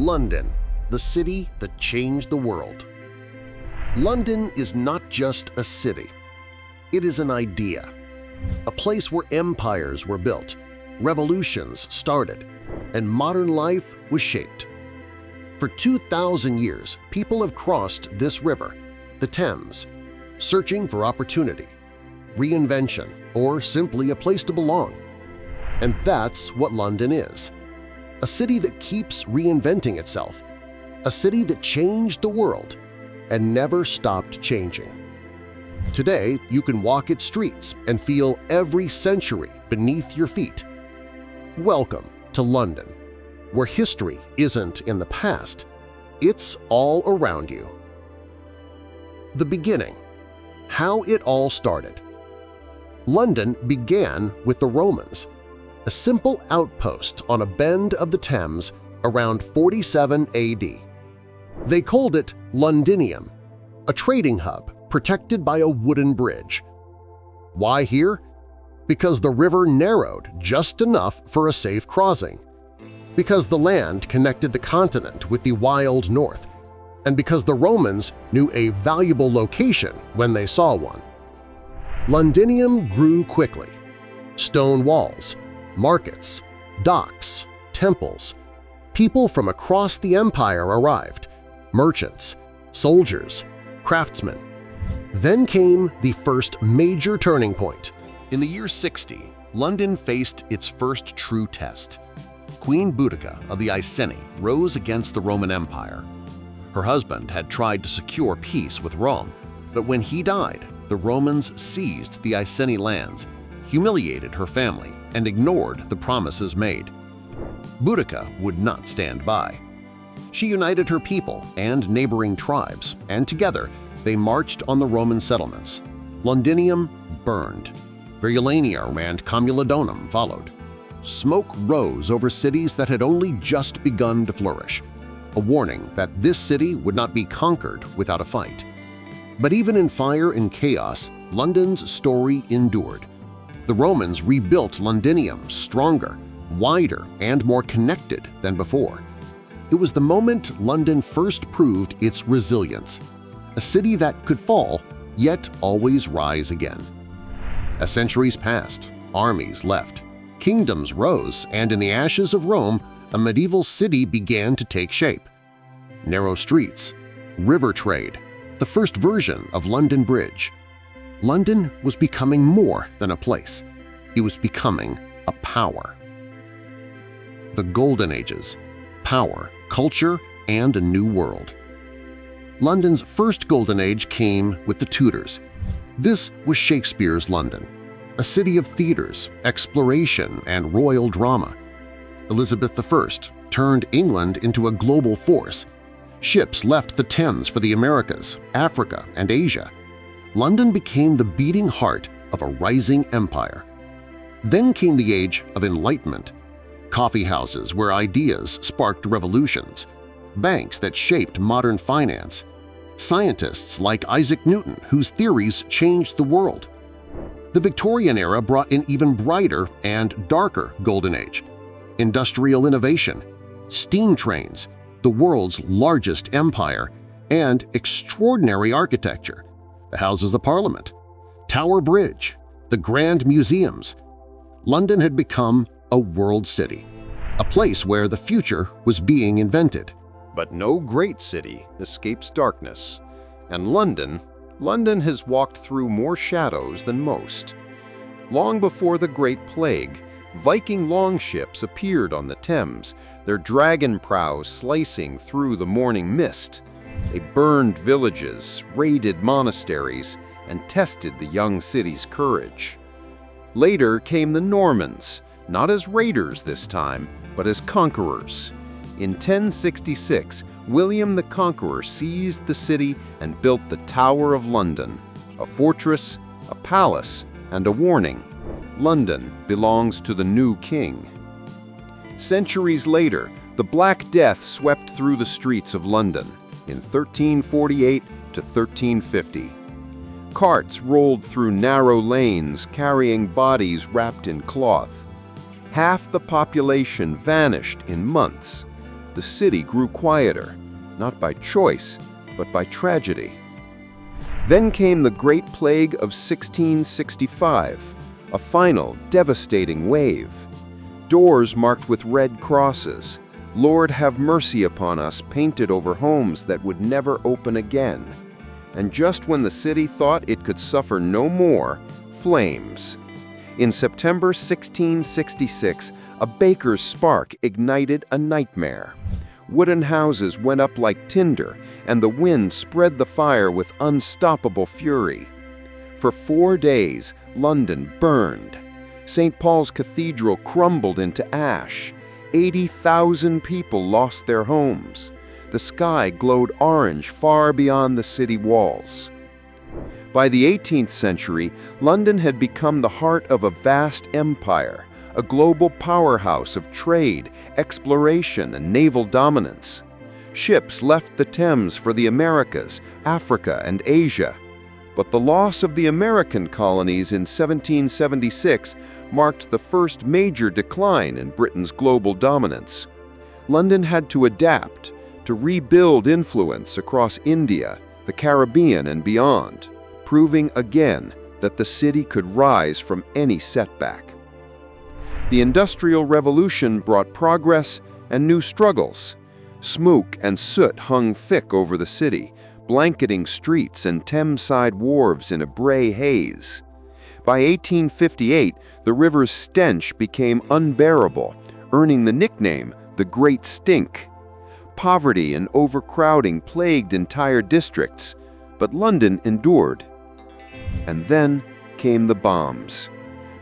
London, the city that changed the world. London is not just a city. It is an idea, a place where empires were built, revolutions started, and modern life was shaped. For 2,000 years, people have crossed this river, the Thames, searching for opportunity, reinvention, or simply a place to belong. And that's what London is. A city that keeps reinventing itself, a city that changed the world and never stopped changing. Today, you can walk its streets and feel every century beneath your feet. Welcome to London, where history isn't in the past, it's all around you. The beginning. How it all started. London began with the Romans, a simple outpost on a bend of the Thames around 47 AD. They called it Londinium, a trading hub protected by a wooden bridge. Why here? Because the river narrowed just enough for a safe crossing, because the land connected the continent with the wild north, and because the Romans knew a valuable location when they saw one. Londinium grew quickly. Stone walls, markets, docks, temples. People from across the empire arrived – merchants, soldiers, craftsmen. Then came the first major turning point. In the year 60, London faced its first true test. Queen Boudica of the Iceni rose against the Roman Empire. Her husband had tried to secure peace with Rome, but when he died, the Romans seized the Iceni lands, humiliated her family, and ignored the promises made. Boudica would not stand by. She united her people and neighboring tribes, and together they marched on the Roman settlements. Londinium burned. Verulamium and Comulodonum followed. Smoke rose over cities that had only just begun to flourish, a warning that this city would not be conquered without a fight. But even in fire and chaos, London's story endured. The Romans rebuilt Londinium stronger, wider, and more connected than before. It was the moment London first proved its resilience, a city that could fall, yet always rise again. As centuries passed, armies left, kingdoms rose, and in the ashes of Rome, a medieval city began to take shape. Narrow streets, river trade, the first version of London Bridge. London was becoming more than a place. It was becoming a power. The Golden Ages – power, culture, and a new world. London's first Golden Age came with the Tudors. This was Shakespeare's London, a city of theaters, exploration, and royal drama. Elizabeth I turned England into a global force. Ships left the Thames for the Americas, Africa, and Asia. London became the beating heart of a rising empire. Then came the Age of Enlightenment, coffee houses where ideas sparked revolutions, banks that shaped modern finance, scientists like Isaac Newton whose theories changed the world. The Victorian era brought an even brighter and darker Golden Age. Industrial innovation, steam trains, the world's largest empire, and extraordinary architecture, the Houses of Parliament, Tower Bridge, the grand museums. London had become a world city, a place where the future was being invented. But no great city escapes darkness, and London has walked through more shadows than most. Long before the Great Plague, Viking longships appeared on the Thames, their dragon prows slicing through the morning mist. They burned villages, raided monasteries, and tested the young city's courage. Later came the Normans, not as raiders this time, but as conquerors. In 1066, William the Conqueror seized the city and built the Tower of London, a fortress, a palace, and a warning. London belongs to the new king. Centuries later, the Black Death swept through the streets of London in 1348 to 1350. Carts rolled through narrow lanes carrying bodies wrapped in cloth. Half the population vanished in months. the city grew quieter, not by choice, but by tragedy. Then came the Great Plague of 1665, a final, devastating wave. Doors marked with red crosses, "Lord have mercy upon us," painted over homes that would never open again. And just when the city thought it could suffer no more, flames. In September 1666, a baker's spark ignited a nightmare. Wooden houses went up like tinder, and the wind spread the fire with unstoppable fury. For 4 days, London burned. St. Paul's Cathedral crumbled into ash. 80,000 people lost their homes. The sky glowed orange far beyond the city walls. By the 18th century, London had become the heart of a vast empire, a global powerhouse of trade, exploration, and naval dominance. Ships left the Thames for the Americas, Africa, and Asia. But the loss of the American colonies in 1776 marked the first major decline in Britain's global dominance. London had to adapt, to rebuild influence across India, the Caribbean, and beyond, proving again that the city could rise from any setback. The Industrial Revolution brought progress and new struggles. Smoke and soot hung thick over the city, blanketing streets and Thameside wharves in a gray haze. By 1858, the river's stench became unbearable, earning the nickname the Great Stink. Poverty and overcrowding plagued entire districts, but London endured. And then came the bombs.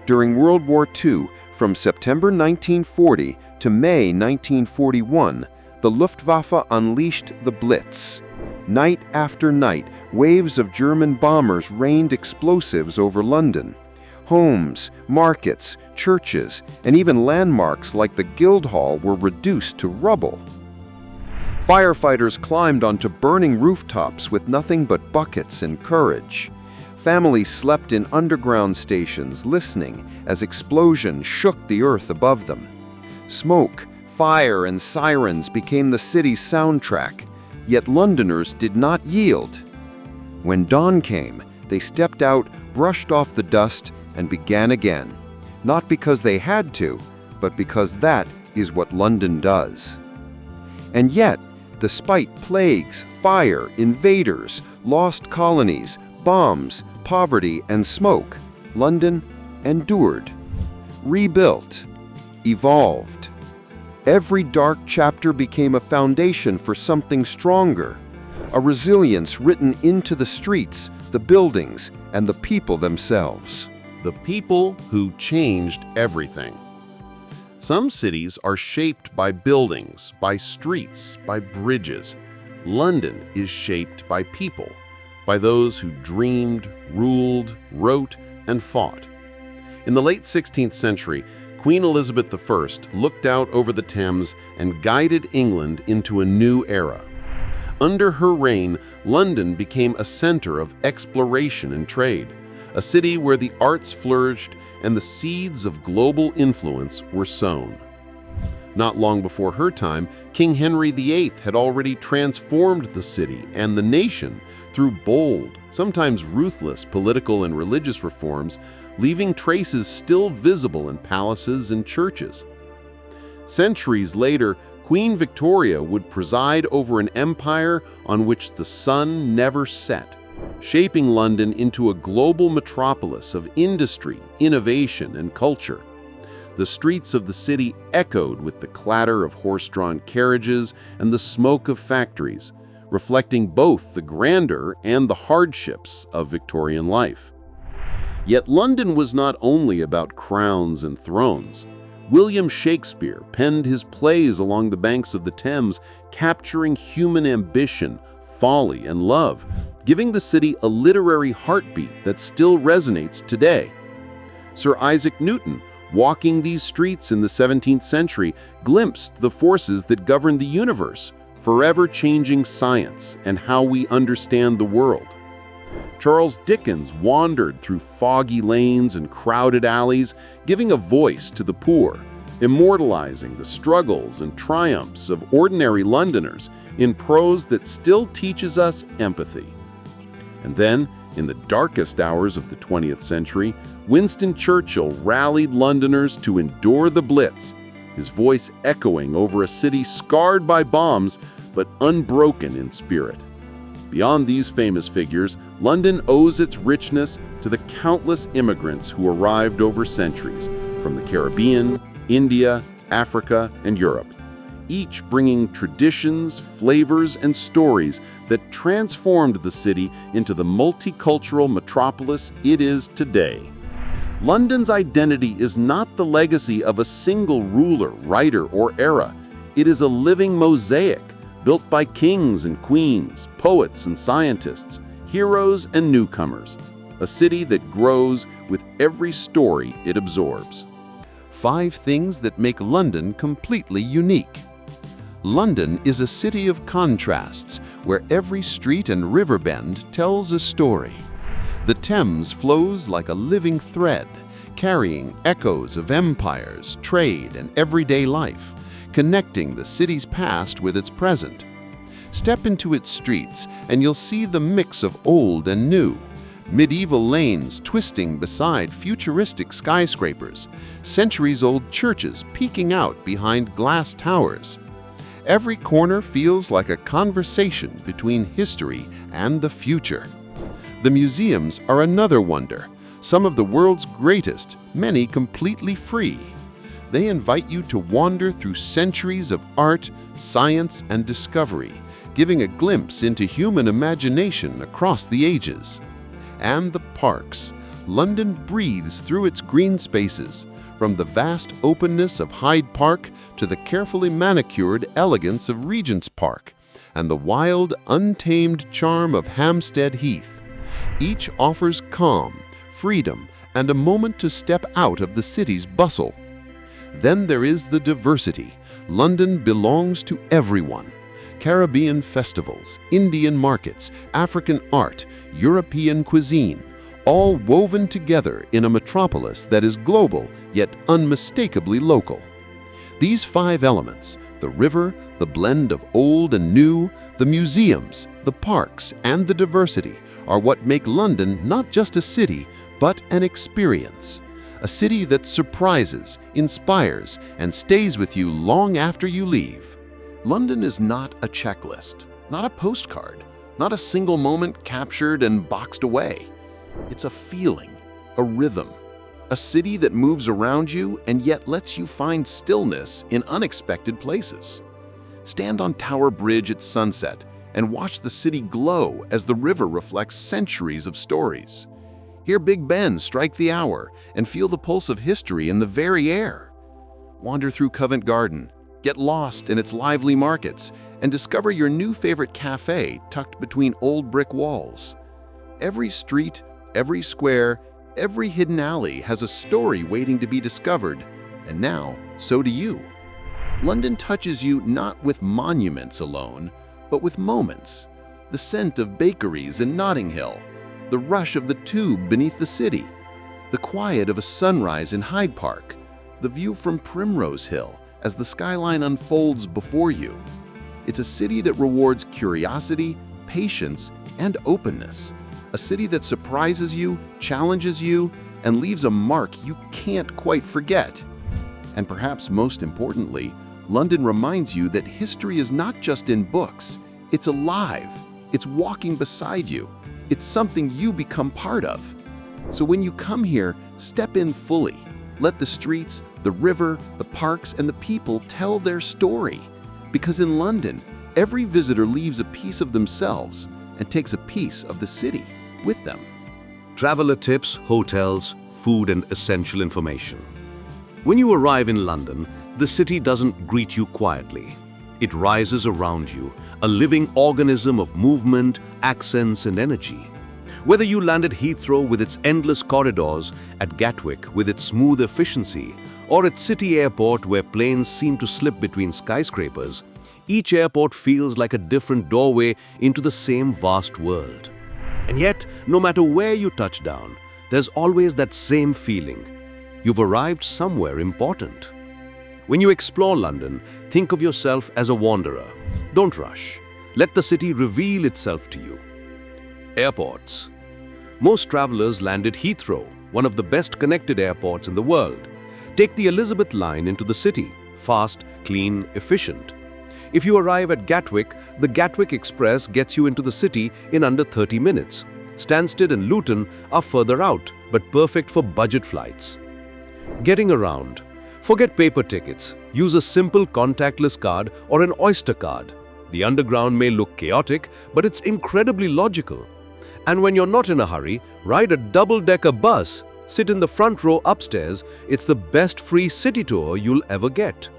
During World War II, from September 1940 to May 1941, the Luftwaffe unleashed the Blitz. Night after night, waves of German bombers rained explosives over London. Homes, markets, churches, and even landmarks like the Guildhall were reduced to rubble. Firefighters climbed onto burning rooftops with nothing but buckets and courage. Families slept in underground stations, listening as explosions shook the earth above them. Smoke, fire, and sirens became the city's soundtrack, yet Londoners did not yield. When dawn came, they stepped out, brushed off the dust, and began again, not because they had to, but because that is what London does. And yet, despite plagues, fire, invaders, lost colonies, bombs, poverty, and smoke, London endured, rebuilt, evolved. Every dark chapter became a foundation for something stronger, a resilience written into the streets, the buildings, and the people themselves. The people who changed everything. Some cities are shaped by buildings, by streets, by bridges. London is shaped by people, by those who dreamed, ruled, wrote, and fought. In the late 16th century, Queen Elizabeth I looked out over the Thames and guided England into a new era. Under her reign, London became a center of exploration and trade, a city where the arts flourished and the seeds of global influence were sown. Not long before her time, King Henry VIII had already transformed the city and the nation through bold, sometimes ruthless political and religious reforms, leaving traces still visible in palaces and churches. Centuries later, Queen Victoria would preside over an empire on which the sun never set, shaping London into a global metropolis of industry, innovation, and culture. The streets of the city echoed with the clatter of horse-drawn carriages and the smoke of factories, reflecting both the grandeur and the hardships of Victorian life. Yet London was not only about crowns and thrones. William Shakespeare penned his plays along the banks of the Thames, capturing human ambition, folly, and love, giving the city a literary heartbeat that still resonates today. Sir Isaac Newton, walking these streets in the 17th century, glimpsed the forces that govern the universe, forever changing science and how we understand the world. Charles Dickens wandered through foggy lanes and crowded alleys, giving a voice to the poor, immortalizing the struggles and triumphs of ordinary Londoners in prose that still teaches us empathy. And then, in the darkest hours of the 20th century, Winston Churchill rallied Londoners to endure the Blitz, his voice echoing over a city scarred by bombs but unbroken in spirit. Beyond these famous figures, London owes its richness to the countless immigrants who arrived over centuries from the Caribbean, India, Africa, and Europe, each bringing traditions, flavors, and stories that transformed the city into the multicultural metropolis it is today. London's identity is not the legacy of a single ruler, writer, or era. It is a living mosaic built by kings and queens, poets and scientists, heroes and newcomers, a city that grows with every story it absorbs. 5 things that make London completely unique. London is a city of contrasts where every street and river bend tells a story. The Thames flows like a living thread, carrying echoes of empires, trade, and everyday life, connecting the city's past with its present. Step into its streets and you'll see the mix of old and new. Medieval lanes twisting beside futuristic skyscrapers, centuries-old churches peeking out behind glass towers. Every corner feels like a conversation between history and the future. The museums are another wonder, some of the world's greatest, many completely free. They invite you to wander through centuries of art, science, and discovery, giving a glimpse into human imagination across the ages. And the parks. London breathes through its green spaces, from the vast openness of Hyde Park to the carefully manicured elegance of Regent's Park, and the wild, untamed charm of Hampstead Heath. Each offers calm, freedom, and a moment to step out of the city's bustle. Then there is the diversity. London belongs to everyone. Caribbean festivals, Indian markets, African art, European cuisine, all woven together in a metropolis that is global yet unmistakably local. These 5 elements, the river, the blend of old and new, the museums, the parks, and the diversity, are what make London not just a city, but an experience. A city that surprises, inspires, and stays with you long after you leave. London is not a checklist, not a postcard, not a single moment captured and boxed away. It's a feeling, a rhythm, a city that moves around you and yet lets you find stillness in unexpected places. Stand on Tower Bridge at sunset and watch the city glow as the river reflects centuries of stories. Hear Big Ben strike the hour and feel the pulse of history in the very air. Wander through Covent Garden, get lost in its lively markets, and discover your new favorite cafe tucked between old brick walls. Every street, every square, every hidden alley has a story waiting to be discovered, and now, so do you. London touches you not with monuments alone, but with moments. The scent of bakeries in Notting Hill, the rush of the tube beneath the city, the quiet of a sunrise in Hyde Park, the view from Primrose Hill as the skyline unfolds before you. It's a city that rewards curiosity, patience, and openness. A city that surprises you, challenges you, and leaves a mark you can't quite forget. And perhaps most importantly, London reminds you that history is not just in books. It's alive. It's walking beside you. It's something you become part of. So when you come here, step in fully. Let the streets, the river, the parks, and the people tell their story. Because in London, every visitor leaves a piece of themselves and takes a piece of the city with them. Traveler tips, hotels, food, and essential information. When you arrive in London, the city doesn't greet you quietly. It rises around you, a living organism of movement, accents, and energy. Whether you land at Heathrow with its endless corridors, at Gatwick with its smooth efficiency, or at City Airport where planes seem to slip between skyscrapers, each airport feels like a different doorway into the same vast world. And yet, no matter where you touch down, there's always that same feeling. You've arrived somewhere important. When you explore London, think of yourself as a wanderer. Don't rush. Let the city reveal itself to you. Airports. Most travelers land at Heathrow, one of the best connected airports in the world. Take the Elizabeth line into the city. Fast, clean, efficient. If you arrive at Gatwick, the Gatwick Express gets you into the city in under 30 minutes. Stansted and Luton are further out, but perfect for budget flights. Getting around. Forget paper tickets. Use a simple contactless card or an Oyster card. The underground may look chaotic, but it's incredibly logical. And when you're not in a hurry, ride a double-decker bus. Sit in the front row upstairs. It's the best free city tour you'll ever get.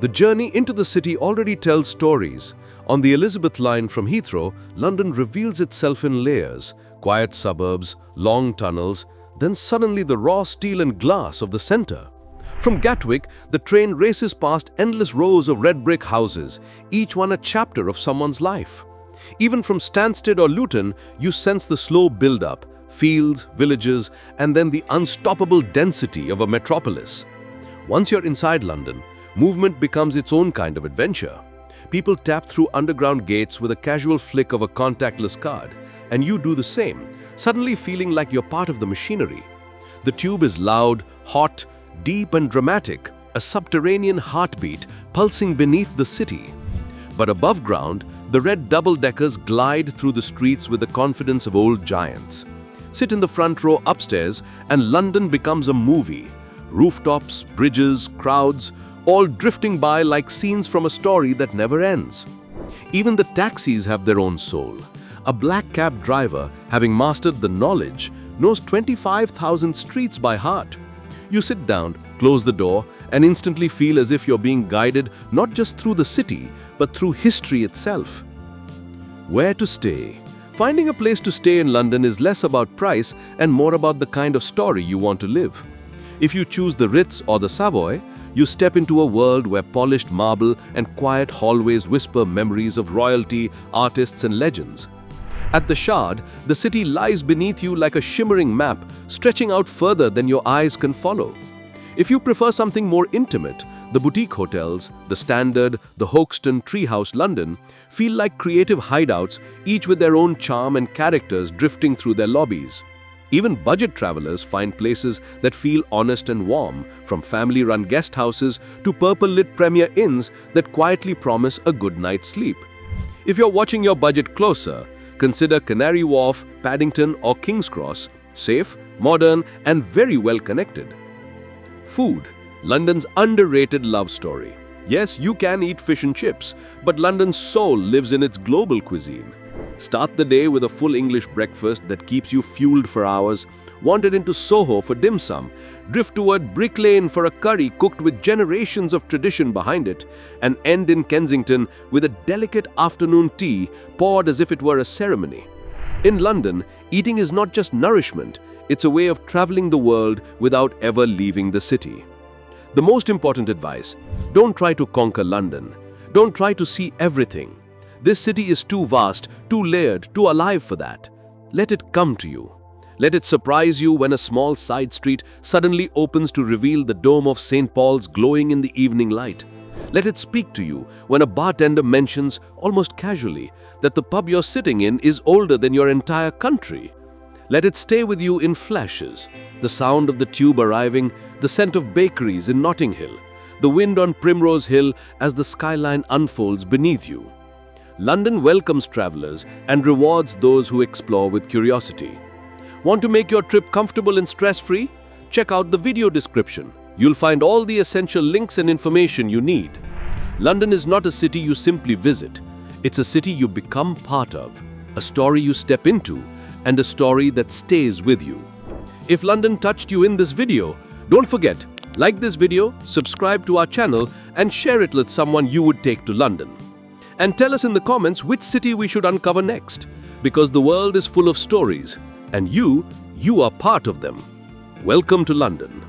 The journey into the city already tells stories. On the Elizabeth line from Heathrow, London reveals itself in layers. Quiet suburbs, long tunnels, then suddenly the raw steel and glass of the center. From Gatwick, the train races past endless rows of red brick houses, each one a chapter of someone's life. Even from Stansted or Luton, you sense the slow build-up, fields, villages, and then the unstoppable density of a metropolis. Once you're inside London, movement becomes its own kind of adventure. People tap through underground gates with a casual flick of a contactless card, and you do the same, suddenly feeling like you're part of the machinery. The tube is loud, hot, deep and dramatic, a subterranean heartbeat pulsing beneath the city. But above ground, the red double-deckers glide through the streets with the confidence of old giants. Sit in the front row upstairs, and London becomes a movie. Rooftops, bridges, crowds, all drifting by like scenes from a story that never ends. Even the taxis have their own soul. A black cab driver, having mastered the knowledge, knows 25,000 streets by heart. You sit down, close the door, and instantly feel as if you're being guided not just through the city, but through history itself. Where to stay? Finding a place to stay in London is less about price and more about the kind of story you want to live. If you choose the Ritz or the Savoy, you step into a world where polished marble and quiet hallways whisper memories of royalty, artists, and legends. At the Shard, the city lies beneath you like a shimmering map, stretching out further than your eyes can follow. If you prefer something more intimate, the boutique hotels, the Standard, the Hoxton, Treehouse London, feel like creative hideouts, each with their own charm and characters drifting through their lobbies. Even budget travelers find places that feel honest and warm, from family-run guest houses to purple-lit premier inns that quietly promise a good night's sleep. If you're watching your budget closer, consider Canary Wharf, Paddington, or King's Cross, safe, modern, and very well connected. Food, London's underrated love story. Yes, you can eat fish and chips, but London's soul lives in its global cuisine. Start the day with a full English breakfast that keeps you fueled for hours, wander into Soho for dim sum, drift toward Brick Lane for a curry cooked with generations of tradition behind it, and end in Kensington with a delicate afternoon tea poured as if it were a ceremony. In London, eating is not just nourishment, it's a way of traveling the world without ever leaving the city. The most important advice: don't try to conquer London. Don't try to see everything. This city is too vast, too layered, too alive for that. Let it come to you. Let it surprise you when a small side street suddenly opens to reveal the dome of St. Paul's glowing in the evening light. Let it speak to you when a bartender mentions, almost casually, that the pub you're sitting in is older than your entire country. Let it stay with you in flashes: the sound of the tube arriving, the scent of bakeries in Notting Hill, the wind on Primrose Hill as the skyline unfolds beneath you. London welcomes travelers and rewards those who explore with curiosity. Want to make your trip comfortable and stress-free? Check out the video description. You'll find all the essential links and information you need. London is not a city you simply visit. It's a city you become part of, a story you step into, and a story that stays with you. If London touched you in this video, don't forget, like this video, subscribe to our channel, and share it with someone you would take to London. And tell us in the comments which city we should uncover next, because the world is full of stories, and you are part of them. Welcome to London.